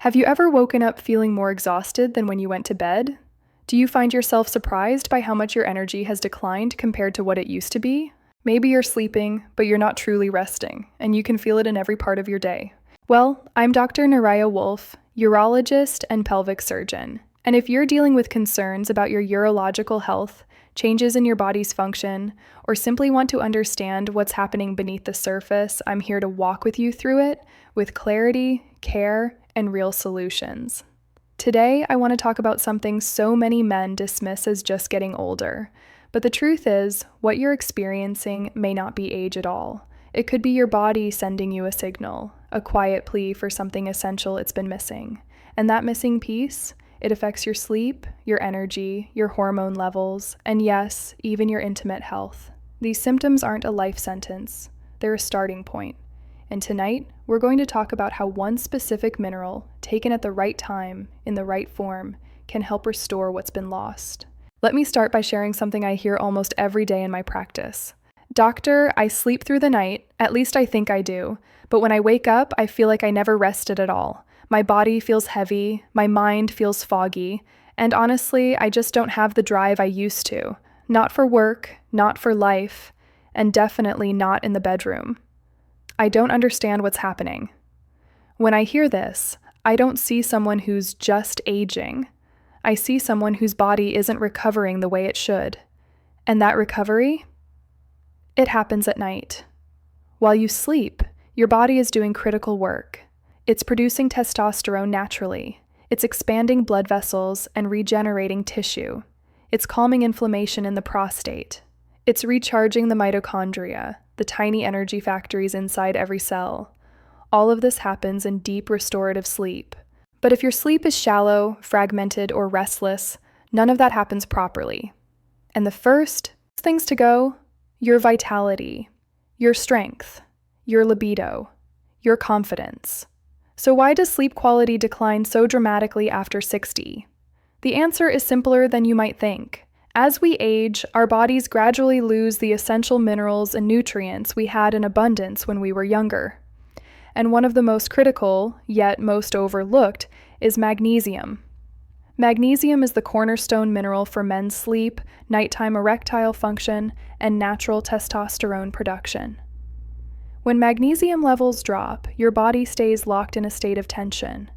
Have you ever woken up feeling more exhausted than when you went to bed? Do you find yourself surprised by how much your energy has declined compared to what it used to be? Maybe you're sleeping, but you're not truly resting, and you can feel it in every part of your day. Well, I'm Dr. Naraya Wolf, urologist and pelvic surgeon, and if you're dealing with concerns about your urological health, changes in your body's function, or simply want to understand what's happening beneath the surface, I'm here to walk with you through it with clarity, care, and real solutions. Today, I want to talk about something so many men dismiss as just getting older. But the truth is, what you're experiencing may not be age at all. It could be your body sending you a signal, a quiet plea for something essential it's been missing. And that missing piece, it affects your sleep, your energy, your hormone levels, and yes, even your intimate health. These symptoms aren't a life sentence. They're a starting point. And tonight, we're going to talk about how one specific mineral, taken at the right time, in the right form, can help restore what's been lost. Let me start by sharing something I hear almost every day in my practice. Doctor, I sleep through the night, at least I think I do, but when I wake up, I feel like I never rested at all. My body feels heavy, my mind feels foggy, and honestly, I just don't have the drive I used to. Not for work, not for life, and definitely not in the bedroom. I don't understand what's happening. When I hear this, I don't see someone who's just aging. I see someone whose body isn't recovering the way it should. And that recovery? It happens at night. While you sleep, your body is doing critical work. It's producing testosterone naturally. It's expanding blood vessels and regenerating tissue. It's calming inflammation in the prostate. It's recharging the mitochondria, the tiny energy factories inside every cell. All of this happens in deep restorative sleep. But if your sleep is shallow, fragmented, or restless, none of that happens properly. And the first things to go, your vitality, your strength, your libido, your confidence. So why does sleep quality decline so dramatically after 60? The answer is simpler than you might think. As we age, our bodies gradually lose the essential minerals and nutrients we had in abundance when we were younger. And one of the most critical, yet most overlooked, is magnesium. Magnesium is the cornerstone mineral for men's sleep, nighttime erectile function, and natural testosterone production. When magnesium levels drop, your body stays locked in a state of tension.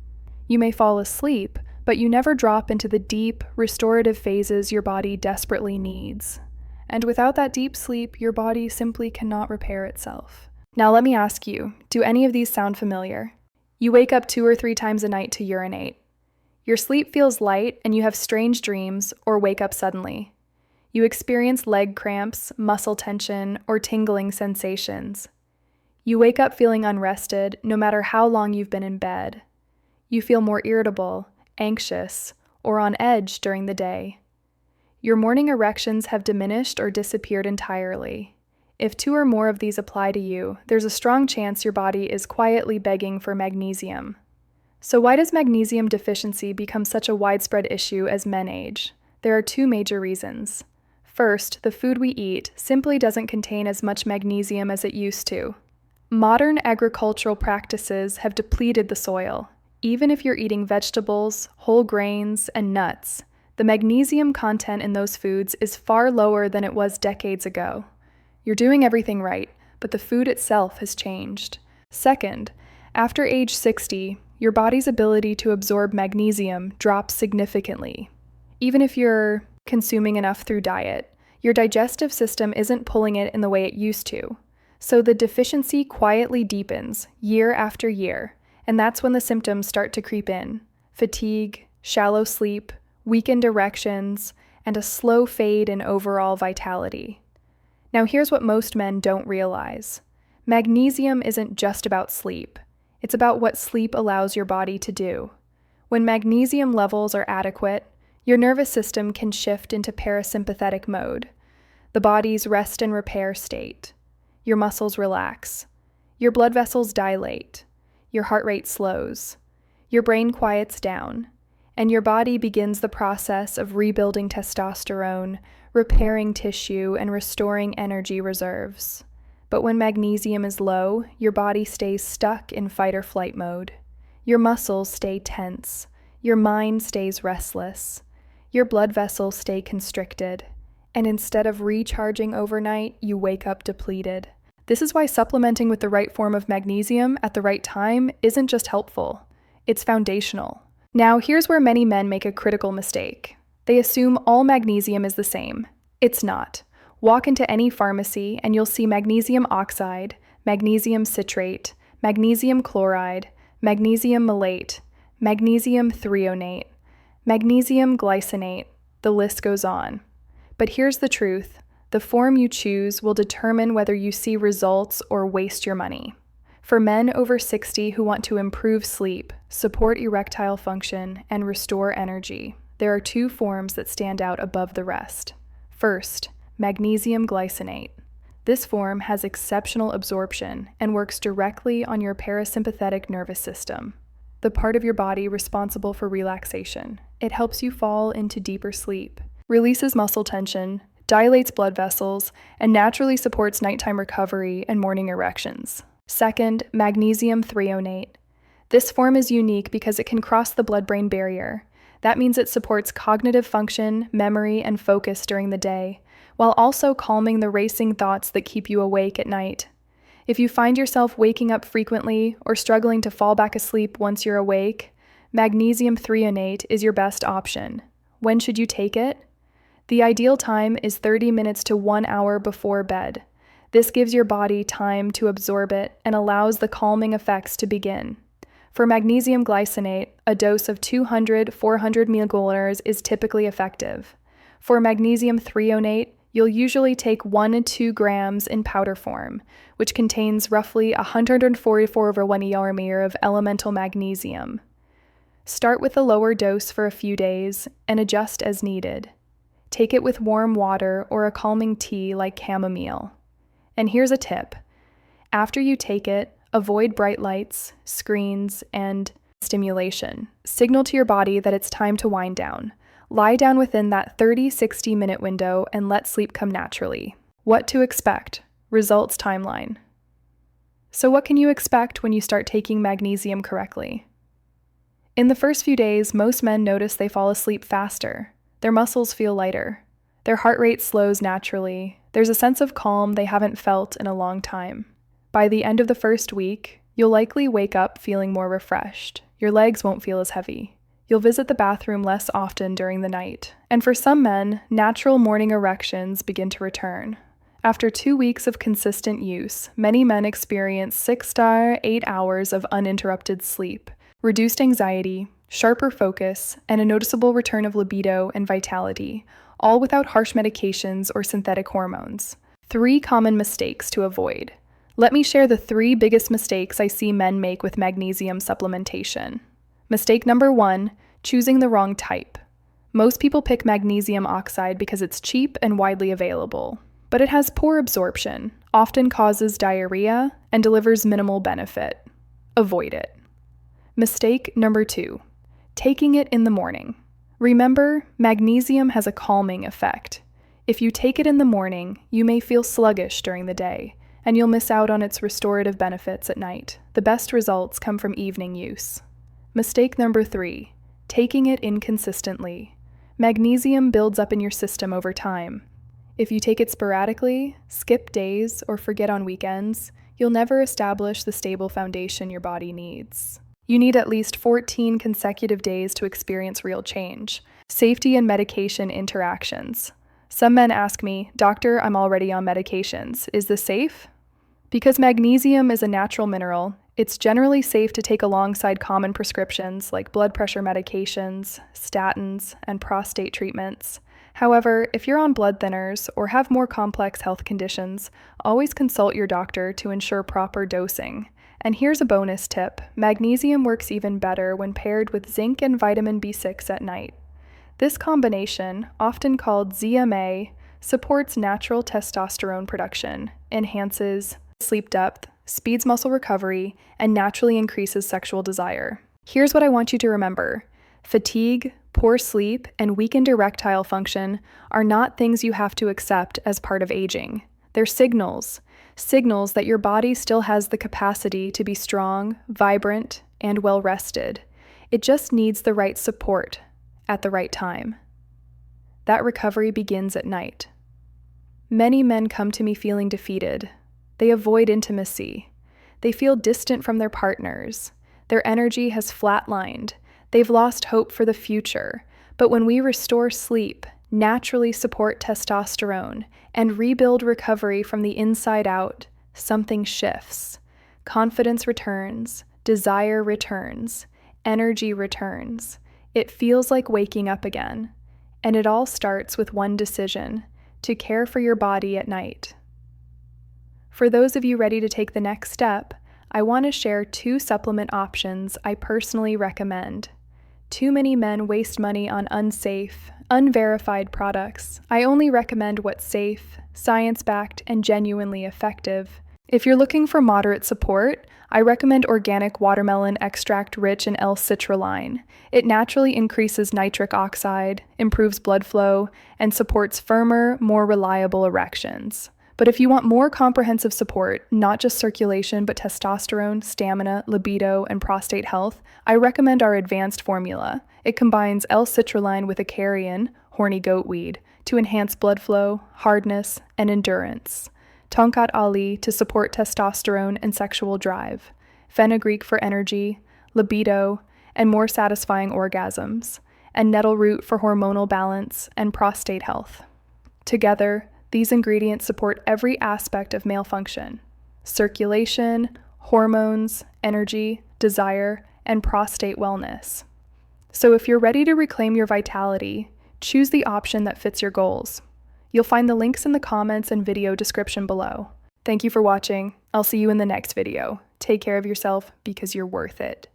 You may fall asleep, but you never drop into the deep, restorative phases your body desperately needs. And without that deep sleep, your body simply cannot repair itself. Now let me ask you, do any of these sound familiar? You wake up 2 or 3 times a night to urinate. Your sleep feels light and you have strange dreams or wake up suddenly. You experience leg cramps, muscle tension, or tingling sensations. You wake up feeling unrested no matter how long you've been in bed. You feel more irritable, anxious, or on edge during the day. Your morning erections have diminished or disappeared entirely. If 2 or more of these apply to you, there's a strong chance your body is quietly begging for magnesium. So why does magnesium deficiency become such a widespread issue as men age? There are 2 major reasons. First, the food we eat simply doesn't contain as much magnesium as it used to. Modern agricultural practices have depleted the soil. Even if you're eating vegetables, whole grains, and nuts, the magnesium content in those foods is far lower than it was decades ago. You're doing everything right, but the food itself has changed. Second, after age 60, your body's ability to absorb magnesium drops significantly. Even if you're consuming enough through diet, your digestive system isn't pulling it in the way it used to. So the deficiency quietly deepens year after year. And that's when the symptoms start to creep in. Fatigue, shallow sleep, weakened erections, and a slow fade in overall vitality. Now here's what most men don't realize. Magnesium isn't just about sleep. It's about what sleep allows your body to do. When magnesium levels are adequate, your nervous system can shift into parasympathetic mode, the body's rest and repair state. Your muscles relax. Your blood vessels dilate. Your heart rate slows, your brain quiets down, and your body begins the process of rebuilding testosterone, repairing tissue, and restoring energy reserves. But when magnesium is low, your body stays stuck in fight or flight mode. Your muscles stay tense. Your mind stays restless. Your blood vessels stay constricted. And instead of recharging overnight, you wake up depleted. This is why supplementing with the right form of magnesium at the right time isn't just helpful, it's foundational. Now, here's where many men make a critical mistake. They assume all magnesium is the same. It's not. Walk into any pharmacy and you'll see magnesium oxide, magnesium citrate, magnesium chloride, magnesium malate, magnesium threonate, magnesium glycinate. The list goes on. But here's the truth. The form you choose will determine whether you see results or waste your money. For men over 60 who want to improve sleep, support erectile function, and restore energy, there are two forms that stand out above the rest. First, magnesium glycinate. This form has exceptional absorption and works directly on your parasympathetic nervous system, the part of your body responsible for relaxation. It helps you fall into deeper sleep, releases muscle tension, dilates blood vessels, and naturally supports nighttime recovery and morning erections. Second, magnesium threonate. This form is unique because it can cross the blood-brain barrier. That means it supports cognitive function, memory, and focus during the day, while also calming the racing thoughts that keep you awake at night. If you find yourself waking up frequently or struggling to fall back asleep once you're awake, magnesium threonate is your best option. When should you take it? The ideal time is 30 minutes to 1 hour before bed. This gives your body time to absorb it and allows the calming effects to begin. For magnesium glycinate, a dose of 200-400 milliliters is typically effective. For magnesium threonate, you'll usually take 1 to 2 grams in powder form, which contains roughly 144/1 ERM of elemental magnesium. Start with a lower dose for a few days and adjust as needed. Take it with warm water or a calming tea like chamomile. And here's a tip. After you take it, avoid bright lights, screens, and stimulation. Signal to your body that it's time to wind down. Lie down within that 30-60 minute window and let sleep come naturally. What to expect? Results timeline. So what can you expect when you start taking magnesium correctly? In the first few days, most men notice they fall asleep faster. Their muscles feel lighter. Their heart rate slows naturally. There's a sense of calm they haven't felt in a long time. By the end of the first week, you'll likely wake up feeling more refreshed. Your legs won't feel as heavy. You'll visit the bathroom less often during the night. And for some men, natural morning erections begin to return. After 2 weeks of consistent use, many men experience 6 to 8 hours of uninterrupted sleep, reduced anxiety, sharper focus, and a noticeable return of libido and vitality, all without harsh medications or synthetic hormones. 3 common mistakes to avoid. Let me share the 3 biggest mistakes I see men make with magnesium supplementation. Mistake number 1, choosing the wrong type. Most people pick magnesium oxide because it's cheap and widely available, but it has poor absorption, often causes diarrhea, and delivers minimal benefit. Avoid it. Mistake number 2, taking it in the morning. Remember, magnesium has a calming effect. If you take it in the morning, you may feel sluggish during the day, and you'll miss out on its restorative benefits at night. The best results come from evening use. Mistake number 3, taking it inconsistently. Magnesium builds up in your system over time. If you take it sporadically, skip days, or forget on weekends, you'll never establish the stable foundation your body needs. You need at least 14 consecutive days to experience real change. Safety and medication interactions. Some men ask me, "Doctor, I'm already on medications. Is this safe?" Because magnesium is a natural mineral, it's generally safe to take alongside common prescriptions like blood pressure medications, statins, and prostate treatments. However, if you're on blood thinners or have more complex health conditions, always consult your doctor to ensure proper dosing. And here's a bonus tip. Magnesium works even better when paired with zinc and vitamin B6 at night. This combination, often called ZMA, supports natural testosterone production, enhances sleep depth, speeds muscle recovery, and naturally increases sexual desire. Here's what I want you to remember. Fatigue, poor sleep, and weakened erectile function are not things you have to accept as part of aging. They're signals that your body still has the capacity to be strong, vibrant, and well rested. It just needs the right support at the right time. That recovery begins at night. Many men come to me feeling defeated. They avoid intimacy. They feel distant from their partners. Their energy has flatlined. They've lost hope for the future. But when we restore sleep, naturally support testosterone, and rebuild recovery from the inside out, something shifts. Confidence returns, desire returns, energy returns. It feels like waking up again. And it all starts with one decision: to care for your body at night. For those of you ready to take the next step, I want to share 2 supplement options I personally recommend. Too many men waste money on unsafe, unverified products. I only recommend what's safe, science-backed, and genuinely effective. If you're looking for moderate support, I recommend organic watermelon extract rich in L-citrulline. It naturally increases nitric oxide, improves blood flow, and supports firmer, more reliable erections. But if you want more comprehensive support, not just circulation, but testosterone, stamina, libido, and prostate health, I recommend our advanced formula. It combines L-citrulline with acarian, horny goatweed, to enhance blood flow, hardness, and endurance. Tonkat Ali to support testosterone and sexual drive, fenugreek for energy, libido, and more satisfying orgasms, and nettle root for hormonal balance and prostate health. Together, these ingredients support every aspect of male function: circulation, hormones, energy, desire, and prostate wellness. So if you're ready to reclaim your vitality, choose the option that fits your goals. You'll find the links in the comments and video description below. Thank you for watching. I'll see you in the next video. Take care of yourself because you're worth it.